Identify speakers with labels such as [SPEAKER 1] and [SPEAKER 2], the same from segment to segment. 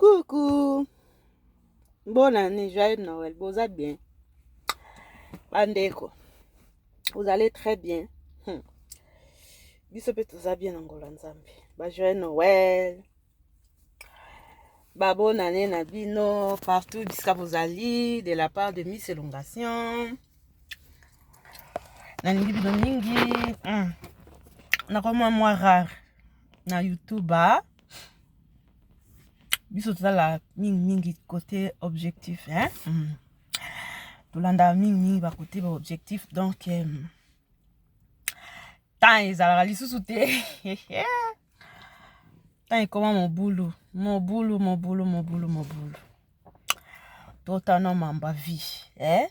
[SPEAKER 1] Coucou, bonne année, joyeux Noël, vous allez bien. Bandeko, vous allez très bien. Biso pe toza bien Angola Nzambe. Joyeux Noël. Bonne année Nabino, partout jusqu'à vous allez, de la part de Miss Elongation. Naningi bino mingi. Nakoma moi rare na YouTube. Biso toza la mingi côté objectif, hein. Tolanda mingi ba côté ba objectif, donc tant ezalaka lisusu te. Tant comment mon boulot. Totalement mamba vie, hein?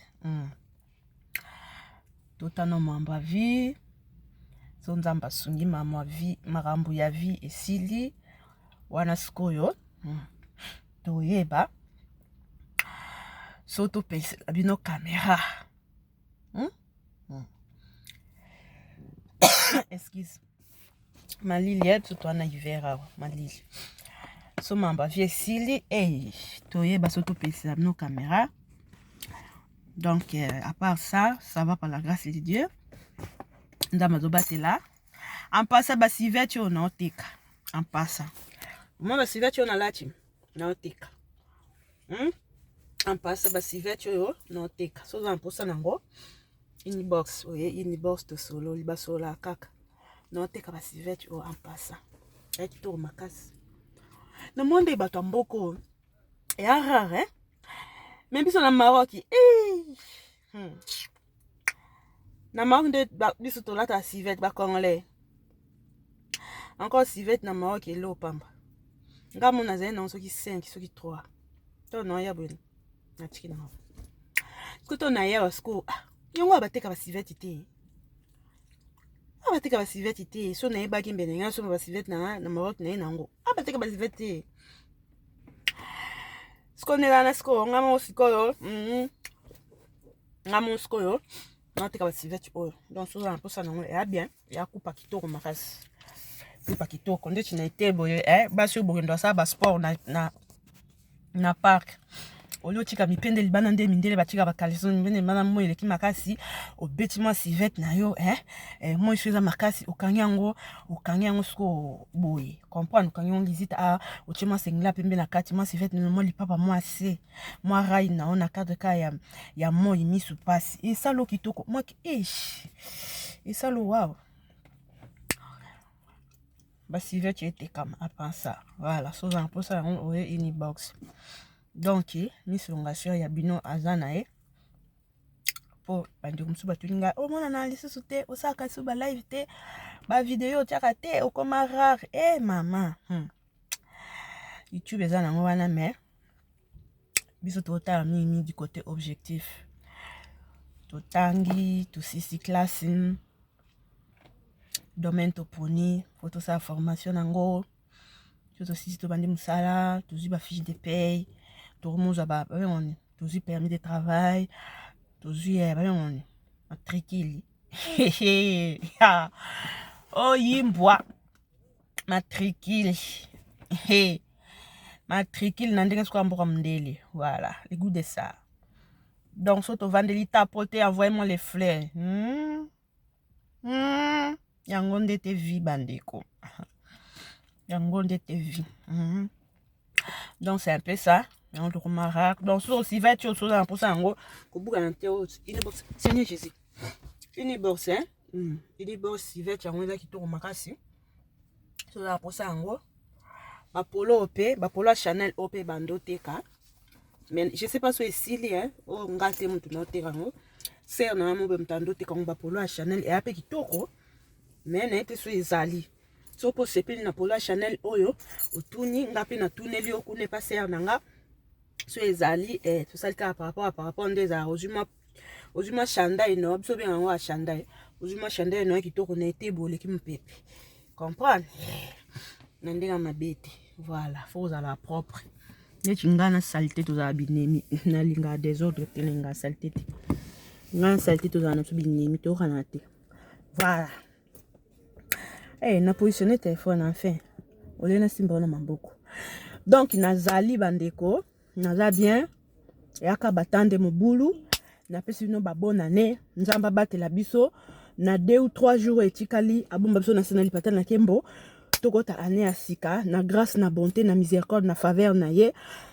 [SPEAKER 1] Totalement mamba vie. So nzamba sungi mama vie, marambu ya vie esili. Wana skoyo. Toyeba. So to pese bino caméra. Excuse. Malili yetu twana hiver malili. So mamba vie esili. Toyeba so to pese bino caméra. Donc, à part ça, ça va par la grâce de Dieu. Ndamazoba là. En passant, si vêtu on a teka. En passant. Moi, si vêtu on a la team. Na teka. En passant, si vêtu on a teka. So, en passant, nango. Inbox, oui, inbox de solo, liba sola kaka. Na teka, si vêtu en passant. Et tu tournes ma casse. Le monde est battu en beaucoup. Et rare, hein? Même si on a Maroc, na Maroc de biso to lata civet ba congolais. Encore civet na Maroc et lo pamba. Nga mona zai na soki 5, soki 3. To no ya boni. Na tiki na. Kuto na ya wasko. Yongo abateka ba civet te. Abateka ba civet te. So na ba kimbe na so ba civet na Maroc na ngo. Abateka ba civet te. Skonela na sko ngamo sikoyo. Ngamo skoyo. Non, t'es civet oyo. Donc, so za pour ça non, et bien, il y a coupa kitoko makasi. Coupa kitoko, quand tu n'as été boye, ba sur boye ndo ça ba sport na parc. Olio tika mipende libana nde mindele batika ba kaleson mipende mana mo eleki makasi o betima civet na yo, moi je faisais makasi okangi yango sko boye. Comprendre okangi yango lizita o chema sengla pembe na kati moi civet no mo lipapa moi se. Moi rai na ona cadre ka ya moi misu passe. Et ça lo kitoko, moi et ça lo wow. Ba civet tu étais comme à penser ça. Voilà, so za pour ça on une box. Donc, Miss Elongation ya bino azanae pour bandi kumsu batuninga o mona na lisusu te osaka suba live te ba vidéo tiaka te o koma rare mama YouTube ezana ngo wana mais biso tota mimi du côté objectif totangi to sisi classe domaine toponi photo sa formation nango to sisi to bandi musala to ba fiche de paye tout le monde a tous permis de travail, tous on matricule. Oh yimboa matricule. Matricule n'andenge ce qu'on mboka mndele. Voilà, le goût de ça. Donc surtout vendeli tapoter, envoyez-moi les fleurs. Yangonde te vie bandeko. Yangonde te vie. Donc c'est un peu ça. On te remarque. Donc, si va tu as pour ça, en gros, que vous avez une box. Seigneur Jésus. Une box, hein? Une box, si va tu as un qui te remarque. Si ça pour ça, en gros, ma polo OP, ma polo Chanel OP Bando TK. Mais je sais pas si c'est ici, hein? Oh, on gâte mon tout notre terrain. C'est un amour de m'tando TK, on va polo Chanel et après qui toko. Mais n'était sur les alliés. So pour se payer na polo Chanel oyo, au tourni, ngapi na tourner lui au coup n'est pas serre nanga. So ezali tout ça par rapport des ozuma chandail no biso bien ngo chandail ozuma chandail no ki to connecté bolé ki mpepe comprendre na ndenga mabete voilà faut la propre ne chingana saleté to za binemi na linga désordre te linga saleté te ngana saleté to za na so binemi to kana te voilà na positionner téléphone enfin olena simba na maboko Donc nazali bandeko, naza bien. Yaka batande mobulu. Na pesi no ba bonne année. Nzamba batela biso. Na 2 ou 3 jours etikali abomba biso na senali patana na kembo. Tokota année ya sika na grâce na bonté na miséricorde na faveur na ye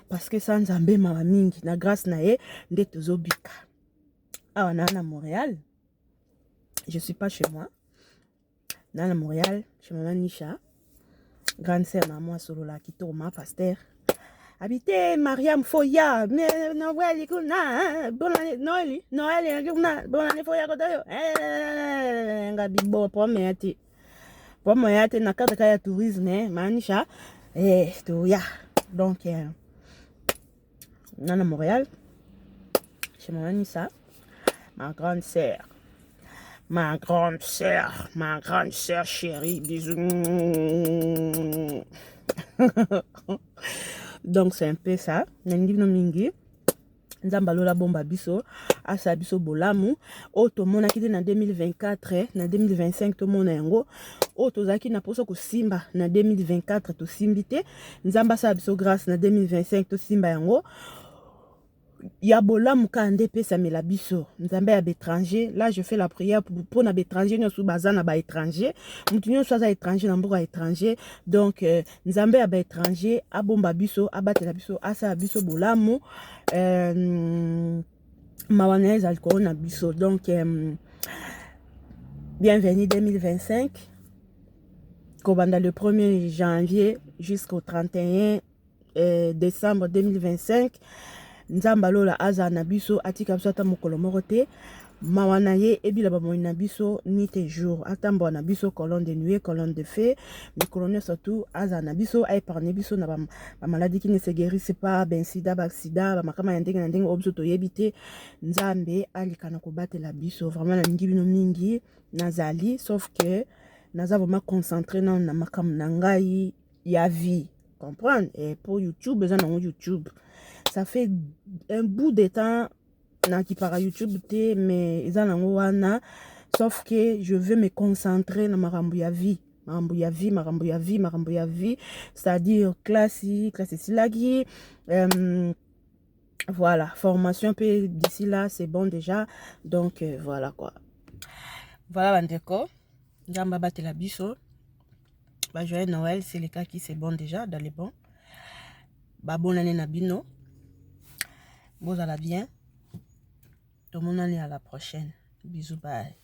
[SPEAKER 1] parce que sans nzambe mawa mingi na grâce na ye nde tozobika. Awa na Montréal. Je suis pas chez moi. Dans Montréal, chez maman Nisha, grande sœur na moi solo la kitoko ma pasteur. Habité Mariam Foya, mais Noël ikuna, bonne année Noël ikuna, bonne année Foya kotayo. Ngabi bo pomeyati. Pomeyati na kata kaya tourisme, Manisha to ya. Donc dans Montréal, chez maman Nisha, ma grande sœur. Ma grande sœur chérie, bisous. Donc c'est un peu ça. Nandino mingi. Nzambalola bomba biso. Asa biso bolamu. Oto mona kite na 2024. Na 2025 to mona yango. Oto zaki na poso ko simba. Na 2024 to simbite. Nzamba sa biso grâce na 2025 to simba yango. Ya bolamu ka ande pesa mela biso nzambe ya étranger. Là je fais la prière pour na étranger nyo sou bazana ba étranger mutu nyo swaza étranger na mboka étranger. Donc nzambe ya ba étranger abomba biso abatela biso asa biso bolamu mawana ezali na biso. Donc bienvenue 2025 kobanda le 1er janvier jusqu'au 31 décembre 2025. Nzamba lola aza na biso atika biso ata mokolo moko te mawana ye ebila bamoi na biso ni te jour atambo na biso colonne de nuit colonne de feu mikolo nyonso surtout aza na biso aépargne biso na ba maladie qui ne se guérissent pas ben sida ba sida ba makama ya ndenge na ndenge obiso toyebi te. Nzambe alikana kobatela biso vraiment na mingi bino mingi nazali sauf que naza vraiment concentré na makambo na ngai ya vie comprendre. Et pour YouTube besoin na YouTube. Ça fait un bout de temps qui para YouTube te mais ils en wana sauf que je veux me concentrer na makambo ya vie c'est-à-dire classe silagi voilà formation peu d'ici là c'est bon déjà. Donc voilà quoi. Voilà bandeko njamba batela biso ba joyeux Noël. C'est le cas qui c'est bon déjà dans les bons. Ba bonne année na bino. Vous allez bien. Tout le monde est à la prochaine. Bisous, bye.